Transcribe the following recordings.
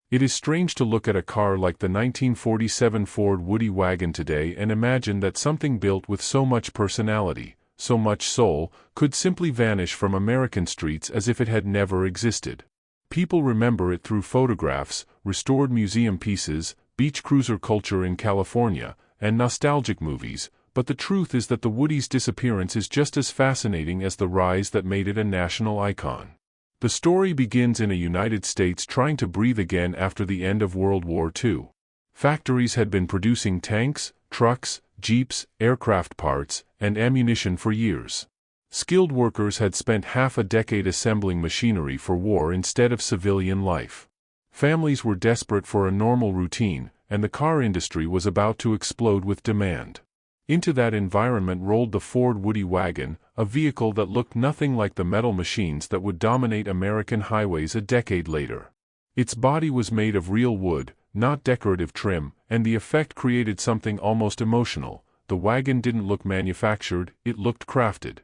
It is strange to look at a car like the 1947 Ford Woody wagon today and imagine that something built with so much personality, so much soul, could simply vanish from American streets as if it had never existed. People remember it through photographs, restored museum pieces, beach cruiser culture in California, and nostalgic movies, but the truth is that the Woody's disappearance is just as fascinating as the rise that made it a national icon. The story begins in the United States trying to breathe again after the end of World War II. Factories had been producing tanks, trucks, jeeps, aircraft parts, and ammunition for years. Skilled workers had spent half a decade assembling machinery for war instead of civilian life. Families were desperate for a normal routine, and the car industry was about to explode with demand. Into that environment rolled the Ford Woody wagon, a vehicle that looked nothing like the metal machines that would dominate American highways a decade later. Its body was made of real wood, not decorative trim, and the effect created something almost emotional. The wagon didn't look manufactured, it looked crafted.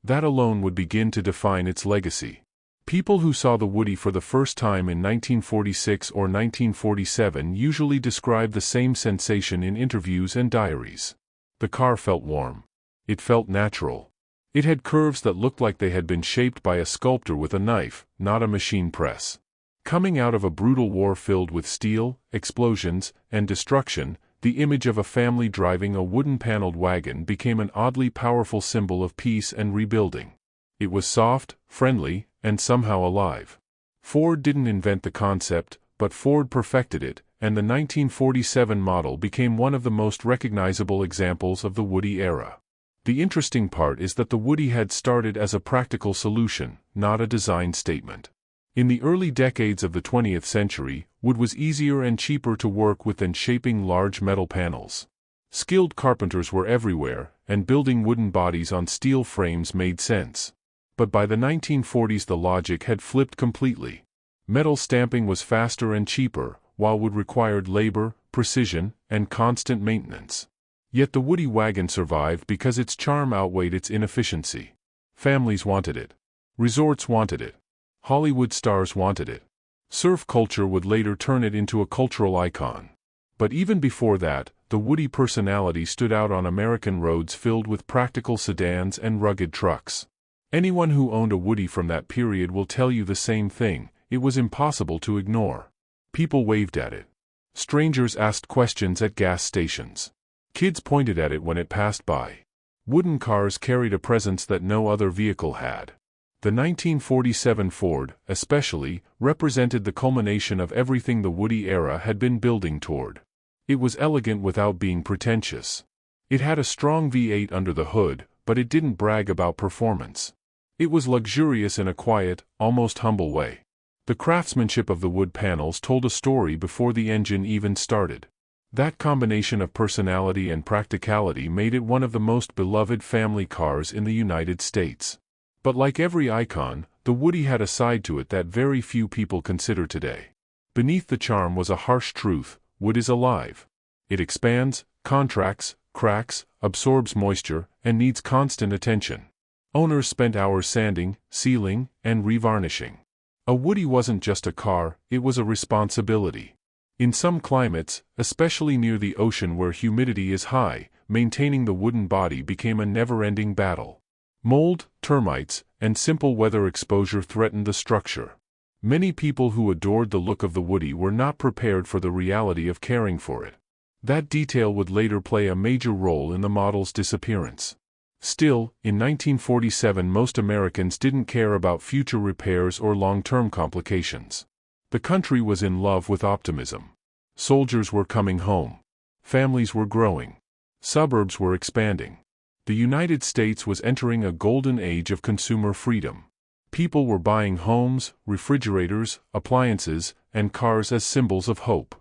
That alone would begin to define its legacy. People who saw the Woody for the first time in 1946 or 1947 usually describe the same sensation in interviews and diaries. The car felt warm. It felt natural. It had curves that looked like they had been shaped by a sculptor with a knife, not a machine press. Coming out of a brutal war filled with steel, explosions, and destruction, the image of a family driving a wooden-paneled wagon became an oddly powerful symbol of peace and rebuilding. It was soft, friendly, and somehow alive. Ford didn't invent the concept, but Ford perfected it, and the 1947 model became one of the most recognizable examples of the Woody era. The interesting part is that the Woody had started as a practical solution, not a design statement. In the early decades of the 20th century, wood was easier and cheaper to work with than shaping large metal panels. Skilled carpenters were everywhere, and building wooden bodies on steel frames made sense. But by the 1940s the logic had flipped completely. Metal stamping was faster and cheaper, while wood required labor, precision, and constant maintenance. Yet the Woody wagon survived because its charm outweighed its inefficiency. Families wanted it. Resorts wanted it. Hollywood stars wanted it. Surf culture would later turn it into a cultural icon. But even before that, the Woody personality stood out on American roads filled with practical sedans and rugged trucks. Anyone who owned a Woody from that period will tell you the same thing: it was impossible to ignore. People waved at it. Strangers asked questions at gas stations. Kids pointed at it when it passed by. Wooden cars carried a presence that no other vehicle had. The 1947 Ford, especially, represented the culmination of everything the Woody era had been building toward. It was elegant without being pretentious. It had a strong V8 under the hood, but it didn't brag about performance. It was luxurious in a quiet, almost humble way. The craftsmanship of the wood panels told a story before the engine even started. That combination of personality and practicality made it one of the most beloved family cars in the United States. But like every icon, the Woody had a side to it that very few people consider today. Beneath the charm was a harsh truth: wood is alive. It expands, contracts, cracks, absorbs moisture, and needs constant attention. Owners spent hours sanding, sealing, and revarnishing. A Woody wasn't just a car, it was a responsibility. In some climates, especially near the ocean where humidity is high, maintaining the wooden body became a never-ending battle. Mold, termites, and simple weather exposure threatened the structure. Many people who adored the look of the Woody were not prepared for the reality of caring for it. That detail would later play a major role in the model's disappearance. Still, in 1947 most Americans didn't care about future repairs or long-term complications. The country was in love with optimism. Soldiers were coming home. Families were growing. Suburbs were expanding. The United States was entering a golden age of consumer freedom. People were buying homes, refrigerators, appliances, and cars as symbols of hope.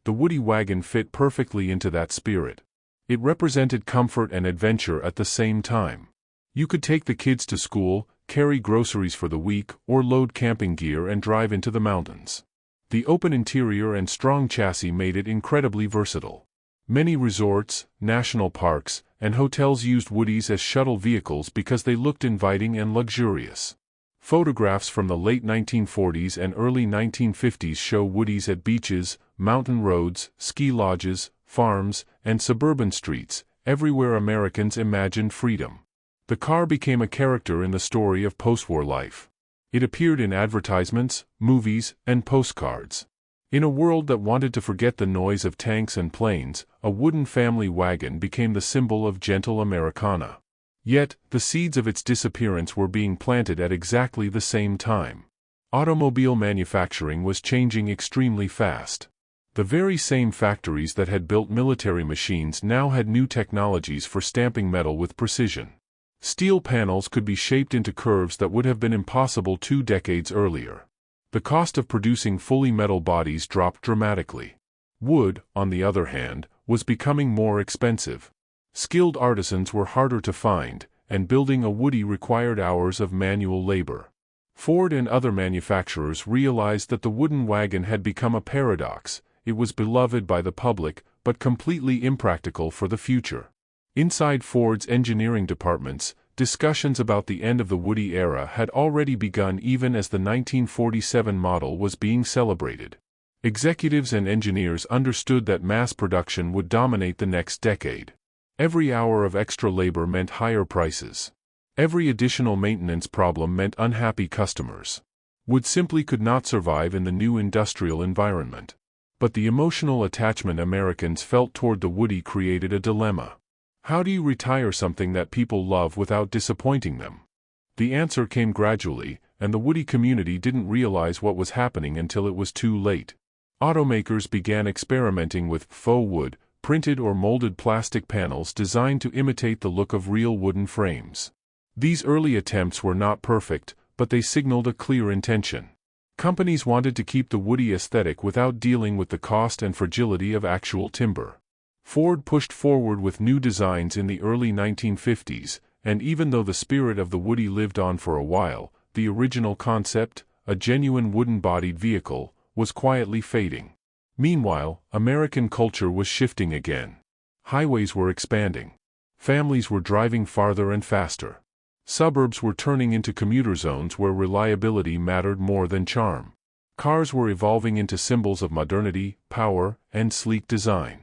The Woody wagon fit perfectly into that spirit. It represented comfort and adventure at the same time. You could take the kids to school, carry groceries for the week, or load camping gear and drive into the mountains. The open interior and strong chassis made it incredibly versatile. Many resorts, national parks, and hotels used Woodies as shuttle vehicles because they looked inviting and luxurious. Photographs from the late 1940s and early 1950s show Woodies at beaches, mountain roads, ski lodges, farms, and suburban streets, everywhere Americans imagined freedom. The car became a character in the story of post-war life. It appeared in advertisements, movies, and postcards. In a world that wanted to forget the noise of tanks and planes, a wooden family wagon became the symbol of gentle Americana. Yet, the seeds of its disappearance were being planted at exactly the same time. Automobile manufacturing was changing extremely fast. The very same factories that had built military machines now had new technologies for stamping metal with precision. Steel panels could be shaped into curves that would have been impossible 2 decades earlier. The cost of producing fully metal bodies dropped dramatically. Wood, on the other hand, was becoming more expensive. Skilled artisans were harder to find, and building a Woody required hours of manual labor. Ford and other manufacturers realized that the wooden wagon had become a paradox. It was beloved by the public, but completely impractical for the future. Inside Ford's engineering departments, discussions about the end of the Woody era had already begun even as the 1947 model was being celebrated. Executives and engineers understood that mass production would dominate the next decade. Every hour of extra labor meant higher prices. Every additional maintenance problem meant unhappy customers. Wood simply could not survive in the new industrial environment. But the emotional attachment Americans felt toward the Woody created a dilemma. How do you retire something that people love without disappointing them? The answer came gradually, and the Woody community didn't realize what was happening until it was too late. Automakers began experimenting with faux wood, printed or molded plastic panels designed to imitate the look of real wooden frames. These early attempts were not perfect, but they signaled a clear intention. Companies wanted to keep the Woody aesthetic without dealing with the cost and fragility of actual timber. Ford pushed forward with new designs in the early 1950s, and even though the spirit of the Woody lived on for a while, the original concept, a genuine wooden-bodied vehicle, was quietly fading. Meanwhile, American culture was shifting again. Highways were expanding. Families were driving farther and faster. Suburbs were turning into commuter zones where reliability mattered more than charm. Cars were evolving into symbols of modernity, power, and sleek design.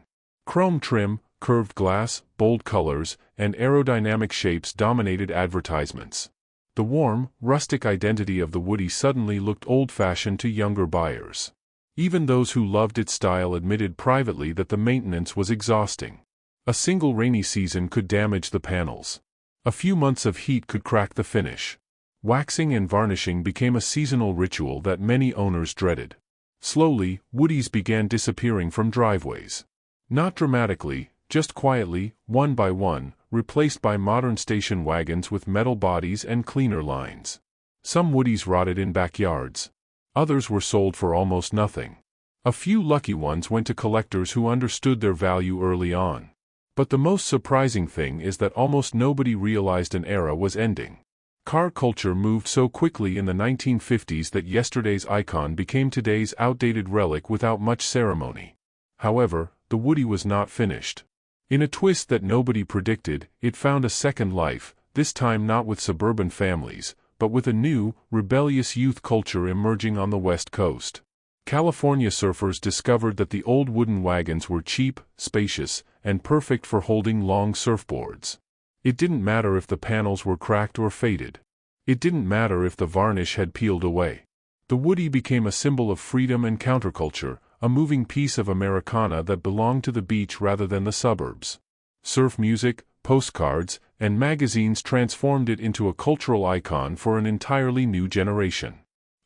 Chrome trim, curved glass, bold colors, and aerodynamic shapes dominated advertisements. The warm, rustic identity of the Woody suddenly looked old-fashioned to younger buyers. Even those who loved its style admitted privately that the maintenance was exhausting. A single rainy season could damage the panels. A few months of heat could crack the finish. Waxing and varnishing became a seasonal ritual that many owners dreaded. Slowly, Woodies began disappearing from driveways. Not dramatically, just quietly, one by one, replaced by modern station wagons with metal bodies and cleaner lines. Some Woodies rotted in backyards. Others were sold for almost nothing. A few lucky ones went to collectors who understood their value early on. But the most surprising thing is that almost nobody realized an era was ending. Car culture moved so quickly in the 1950s that yesterday's icon became today's outdated relic without much ceremony. However, the Woody was not finished. In a twist that nobody predicted, it found a second life, this time not with suburban families, but with a new, rebellious youth culture emerging on the West Coast. California surfers discovered that the old wooden wagons were cheap, spacious, and perfect for holding long surfboards. It didn't matter if the panels were cracked or faded. It didn't matter if the varnish had peeled away. The Woody became a symbol of freedom and counterculture, a moving piece of Americana that belonged to the beach rather than the suburbs. Surf music, postcards, and magazines transformed it into a cultural icon for an entirely new generation.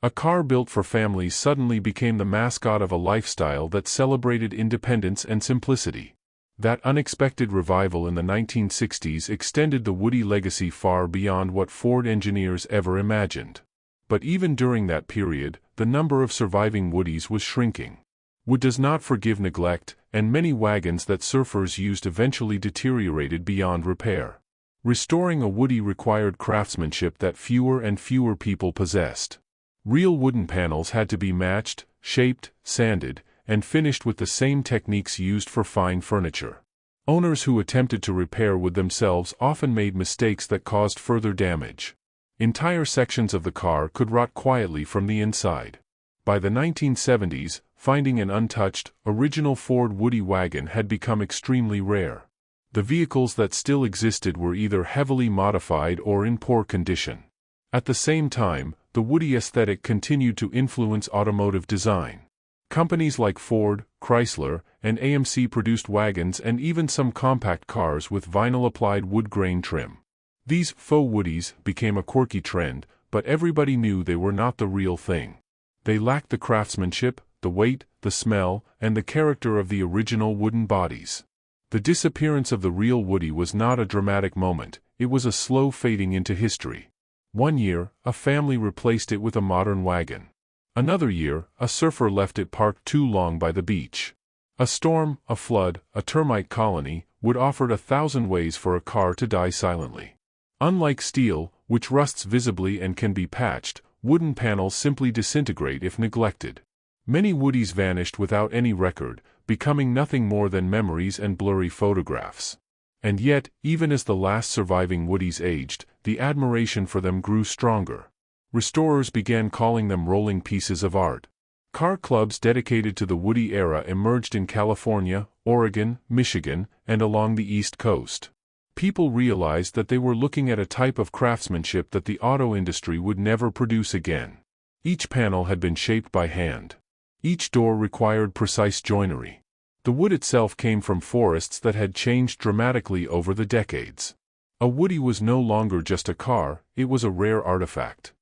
A car built for families suddenly became the mascot of a lifestyle that celebrated independence and simplicity. That unexpected revival in the 1960s extended the Woody legacy far beyond what Ford engineers ever imagined. But even during that period, the number of surviving Woodies was shrinking. Wood does not forgive neglect, and many wagons that surfers used eventually deteriorated beyond repair. Restoring a Woody required craftsmanship that fewer and fewer people possessed. Real wooden panels had to be matched, shaped, sanded, and finished with the same techniques used for fine furniture. Owners who attempted to repair wood themselves often made mistakes that caused further damage. Entire sections of the car could rot quietly from the inside. By the 1970s, finding an untouched, original Ford Woody wagon had become extremely rare. The vehicles that still existed were either heavily modified or in poor condition. At the same time, the Woody aesthetic continued to influence automotive design. Companies like Ford, Chrysler, and AMC produced wagons and even some compact cars with vinyl-applied wood grain trim. These faux Woodies became a quirky trend, but everybody knew they were not the real thing. They lacked the craftsmanship, the weight, the smell, and the character of the original wooden bodies. The disappearance of the real Woody was not a dramatic moment, it was a slow fading into history. One year, a family replaced it with a modern wagon. Another year, a surfer left it parked too long by the beach. A storm, a flood, a termite colony would offer 1,000 ways for a car to die silently. Unlike steel, which rusts visibly and can be patched, wooden panels simply disintegrate if neglected. Many Woodies vanished without any record, becoming nothing more than memories and blurry photographs. And yet, even as the last surviving Woodies aged, the admiration for them grew stronger. Restorers began calling them rolling pieces of art. Car clubs dedicated to the Woody era emerged in California, Oregon, Michigan, and along the East Coast. People realized that they were looking at a type of craftsmanship that the auto industry would never produce again. Each panel had been shaped by hand. Each door required precise joinery. The wood itself came from forests that had changed dramatically over the decades. A Woody was no longer just a car, it was a rare artifact.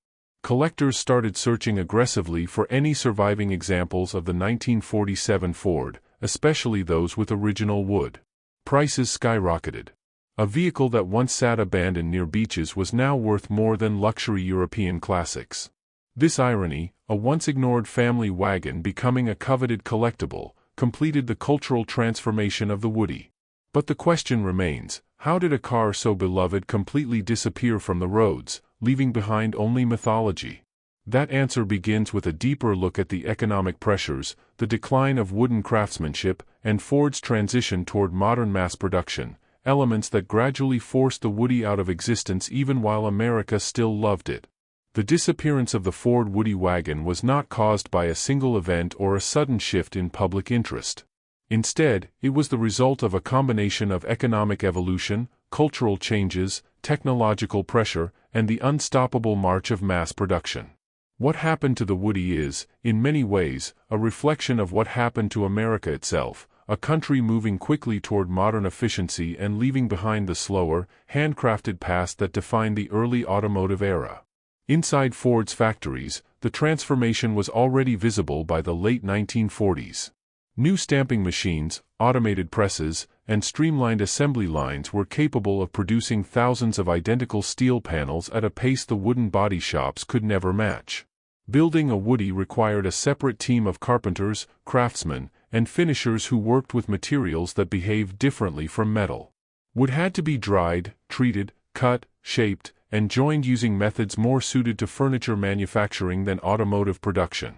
Collectors started searching aggressively for any surviving examples of the 1947 Ford, especially those with original wood. Prices skyrocketed. A vehicle that once sat abandoned near beaches was now worth more than luxury European classics. This irony, a once ignored family wagon becoming a coveted collectible, completed the cultural transformation of the Woody. But the question remains, how did a car so beloved completely disappear from the roads, leaving behind only mythology? That answer begins with a deeper look at the economic pressures, the decline of wooden craftsmanship, and Ford's transition toward modern mass production, elements that gradually forced the Woody out of existence even while America still loved it. The disappearance of the Ford Woody wagon was not caused by a single event or a sudden shift in public interest. Instead, it was the result of a combination of economic evolution, cultural changes, technological pressure, and the unstoppable march of mass production. What happened to the Woody is, in many ways, a reflection of what happened to America itself, a country moving quickly toward modern efficiency and leaving behind the slower, handcrafted past that defined the early automotive era. Inside Ford's factories, the transformation was already visible by the late 1940s. New stamping machines, automated presses, and streamlined assembly lines were capable of producing thousands of identical steel panels at a pace the wooden body shops could never match. Building a Woody required a separate team of carpenters, craftsmen, and finishers who worked with materials that behaved differently from metal. Wood had to be dried, treated, cut, shaped, and joined using methods more suited to furniture manufacturing than automotive production.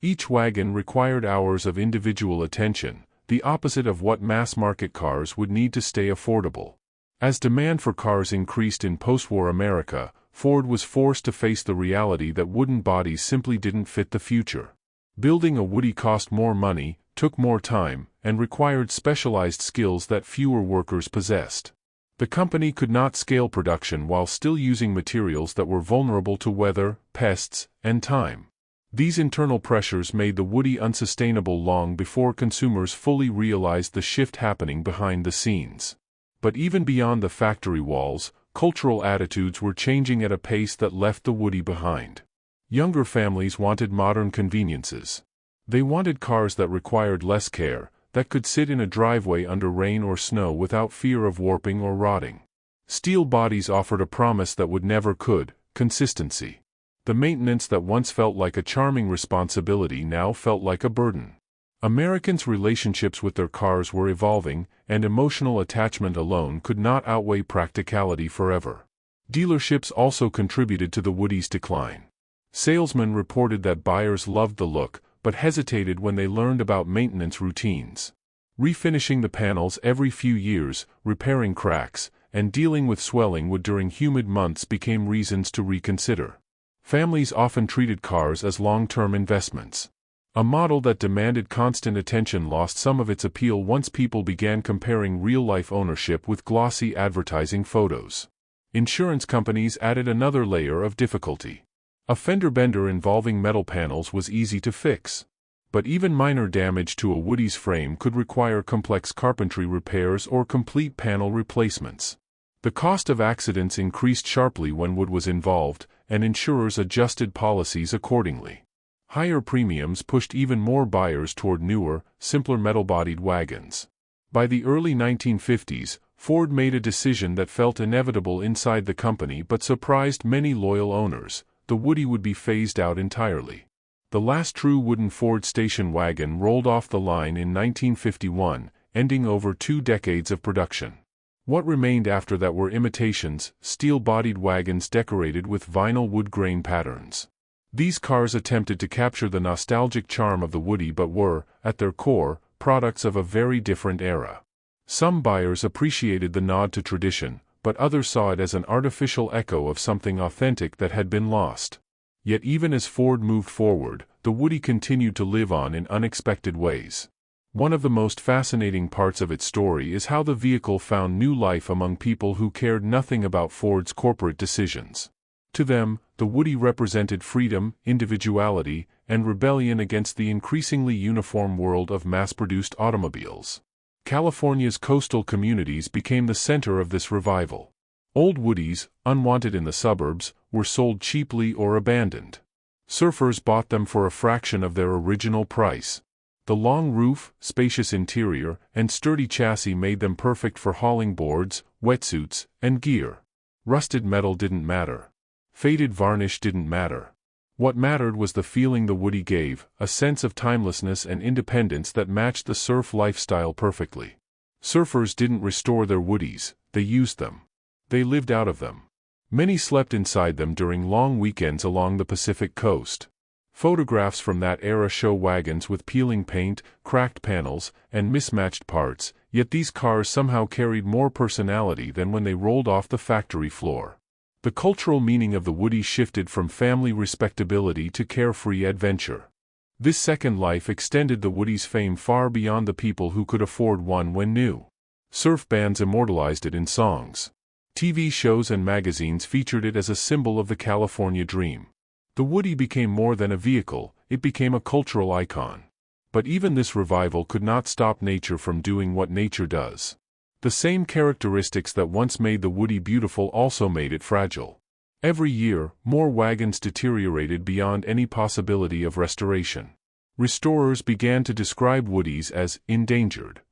Each wagon required hours of individual attention, the opposite of what mass-market cars would need to stay affordable. As demand for cars increased in post-war America, Ford was forced to face the reality that wooden bodies simply didn't fit the future. Building a Woody cost more money, took more time, and required specialized skills that fewer workers possessed. The company could not scale production while still using materials that were vulnerable to weather, pests, and time. These internal pressures made the Woody unsustainable long before consumers fully realized the shift happening behind the scenes. But even beyond the factory walls, cultural attitudes were changing at a pace that left the Woody behind. Younger families wanted modern conveniences. They wanted cars that required less care, that could sit in a driveway under rain or snow without fear of warping or rotting. Steel bodies offered a promise that wood never could: consistency. The maintenance that once felt like a charming responsibility now felt like a burden. Americans' relationships with their cars were evolving, and emotional attachment alone could not outweigh practicality forever. Dealerships also contributed to the Woody's decline. Salesmen reported that buyers loved the look, but hesitated when they learned about maintenance routines. Refinishing the panels every few years, repairing cracks, and dealing with swelling wood during humid months became reasons to reconsider. Families often treated cars as long-term investments. A model that demanded constant attention lost some of its appeal once people began comparing real-life ownership with glossy advertising photos. Insurance companies added another layer of difficulty. A fender bender involving metal panels was easy to fix. But even minor damage to a Woody's frame could require complex carpentry repairs or complete panel replacements. The cost of accidents increased sharply when wood was involved, and insurers adjusted policies accordingly. Higher premiums pushed even more buyers toward newer, simpler metal-bodied wagons. By the early 1950s, Ford made a decision that felt inevitable inside the company but surprised many loyal owners: the Woody would be phased out entirely. The last true wooden Ford station wagon rolled off the line in 1951, ending over 2 decades of production. What remained after that were imitations, steel-bodied wagons decorated with vinyl wood grain patterns. These cars attempted to capture the nostalgic charm of the Woody but were, at their core, products of a very different era. Some buyers appreciated the nod to tradition, but others saw it as an artificial echo of something authentic that had been lost. Yet even as Ford moved forward, the Woody continued to live on in unexpected ways. One of the most fascinating parts of its story is how the vehicle found new life among people who cared nothing about Ford's corporate decisions. To them, the Woody represented freedom, individuality, and rebellion against the increasingly uniform world of mass-produced automobiles. California's coastal communities became the center of this revival. Old Woodies, unwanted in the suburbs, were sold cheaply or abandoned. Surfers bought them for a fraction of their original price. The long roof, spacious interior, and sturdy chassis made them perfect for hauling boards, wetsuits, and gear. Rusted metal didn't matter. Faded varnish didn't matter. What mattered was the feeling the Woody gave, a sense of timelessness and independence that matched the surf lifestyle perfectly. Surfers didn't restore their Woodies, they used them. They lived out of them. Many slept inside them during long weekends along the Pacific coast. Photographs from that era show wagons with peeling paint, cracked panels, and mismatched parts, yet these cars somehow carried more personality than when they rolled off the factory floor. The cultural meaning of the Woody shifted from family respectability to carefree adventure. This second life extended the Woody's fame far beyond the people who could afford one when new. Surf bands immortalized it in songs. TV shows and magazines featured it as a symbol of the California dream. The Woody became more than a vehicle, it became a cultural icon. But even this revival could not stop nature from doing what nature does. The same characteristics that once made the Woody beautiful also made it fragile. Every year, more wagons deteriorated beyond any possibility of restoration. Restorers began to describe Woodies as endangered.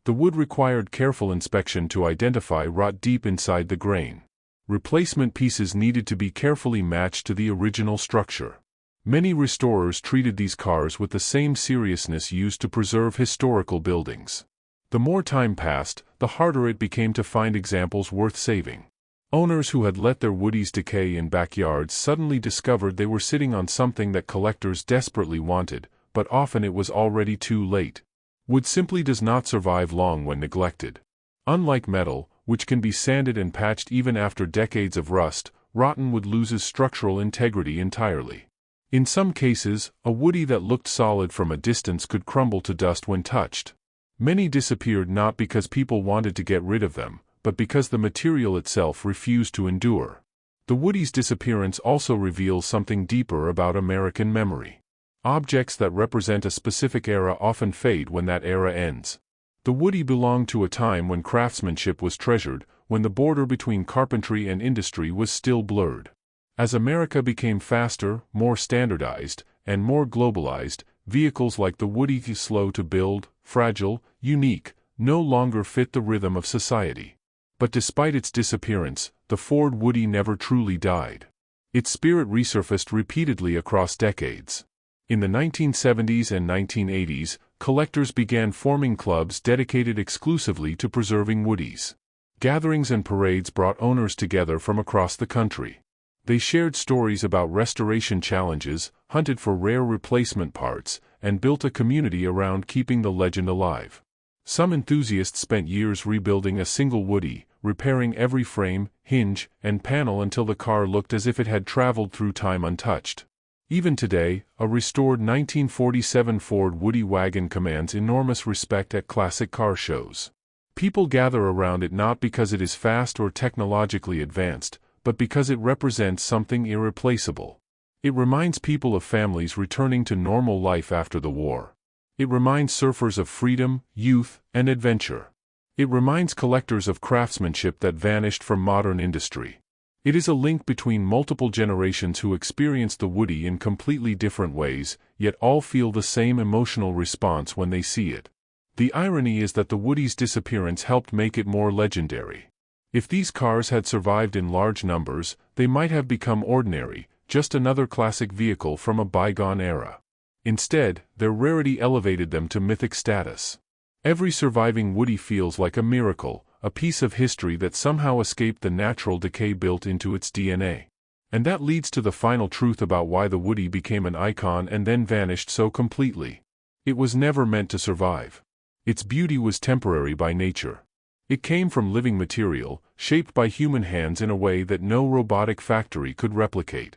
The wood required careful inspection to identify rot deep inside the grain. Replacement pieces needed to be carefully matched to the original structure. Many restorers treated these cars with the same seriousness used to preserve historical buildings. The more time passed, the harder it became to find examples worth saving. Owners who had let their Woodies decay in backyards suddenly discovered they were sitting on something that collectors desperately wanted, but often it was already too late. Wood simply does not survive long when neglected. Unlike metal, which can be sanded and patched even after decades of rust, rotten wood loses structural integrity entirely. In some cases, a Woody that looked solid from a distance could crumble to dust when touched. Many disappeared not because people wanted to get rid of them, but because the material itself refused to endure. The Woody's disappearance also reveals something deeper about American memory. Objects that represent a specific era often fade when that era ends. The Woody belonged to a time when craftsmanship was treasured, when the border between carpentry and industry was still blurred. As America became faster, more standardized, and more globalized, vehicles like the Woody, slow to build, fragile, unique, no longer fit the rhythm of society. But despite its disappearance, the Ford Woody never truly died. Its spirit resurfaced repeatedly across decades. In the 1970s and 1980s, collectors began forming clubs dedicated exclusively to preserving Woodies. Gatherings and parades brought owners together from across the country. They shared stories about restoration challenges, hunted for rare replacement parts, and built a community around keeping the legend alive. Some enthusiasts spent years rebuilding a single Woody, repairing every frame, hinge, and panel until the car looked as if it had traveled through time untouched. Even today, a restored 1947 Ford Woody wagon commands enormous respect at classic car shows. People gather around it not because it is fast or technologically advanced, but because it represents something irreplaceable. It reminds people of families returning to normal life after the war. It reminds surfers of freedom, youth, and adventure. It reminds collectors of craftsmanship that vanished from modern industry. It is a link between multiple generations who experienced the Woody in completely different ways, yet all feel the same emotional response when they see it. The irony is that the Woody's disappearance helped make it more legendary. If these cars had survived in large numbers, they might have become ordinary, just another classic vehicle from a bygone era. Instead, their rarity elevated them to mythic status. Every surviving Woody feels like a miracle, a piece of history that somehow escaped the natural decay built into its DNA. And that leads to the final truth about why the Woody became an icon and then vanished so completely. It was never meant to survive. Its beauty was temporary by nature. It came from living material, shaped by human hands in a way that no robotic factory could replicate.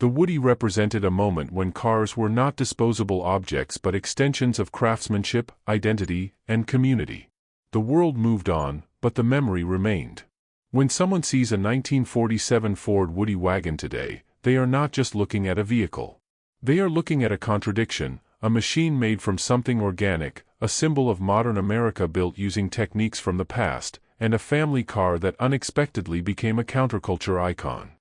The Woody represented a moment when cars were not disposable objects but extensions of craftsmanship, identity, and community. The world moved on, but the memory remained. When someone sees a 1947 Ford Woody wagon today, they are not just looking at a vehicle. They are looking at a contradiction, a machine made from something organic, a symbol of modern America built using techniques from the past, and a family car that unexpectedly became a counterculture icon.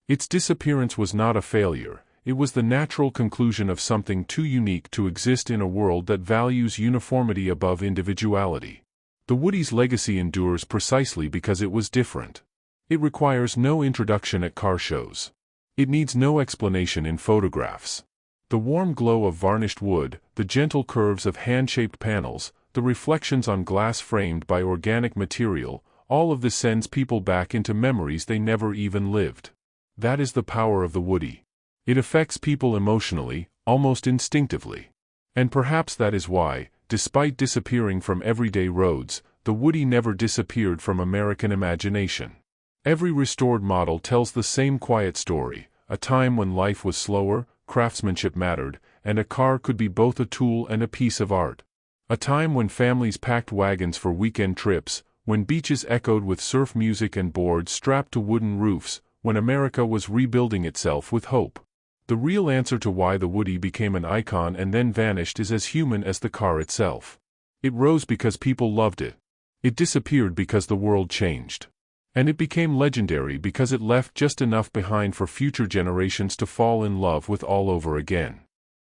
Its disappearance was not a failure, it was the natural conclusion of something too unique to exist in a world that values uniformity above individuality. The Woody's legacy endures precisely because it was different. It requires no introduction at car shows. It needs no explanation in photographs. The warm glow of varnished wood, the gentle curves of hand-shaped panels, the reflections on glass framed by organic material, all of this sends people back into memories they never even lived. That is the power of the Woody. It affects people emotionally, almost instinctively. And perhaps that is why, despite disappearing from everyday roads, the Woody never disappeared from American imagination. Every restored model tells the same quiet story, a time when life was slower, craftsmanship mattered, and a car could be both a tool and a piece of art. A time when families packed wagons for weekend trips, when beaches echoed with surf music and boards strapped to wooden roofs, when America was rebuilding itself with hope. The real answer to why the Woody became an icon and then vanished is as human as the car itself. It rose because people loved it. It disappeared because the world changed. And it became legendary because it left just enough behind for future generations to fall in love with all over again.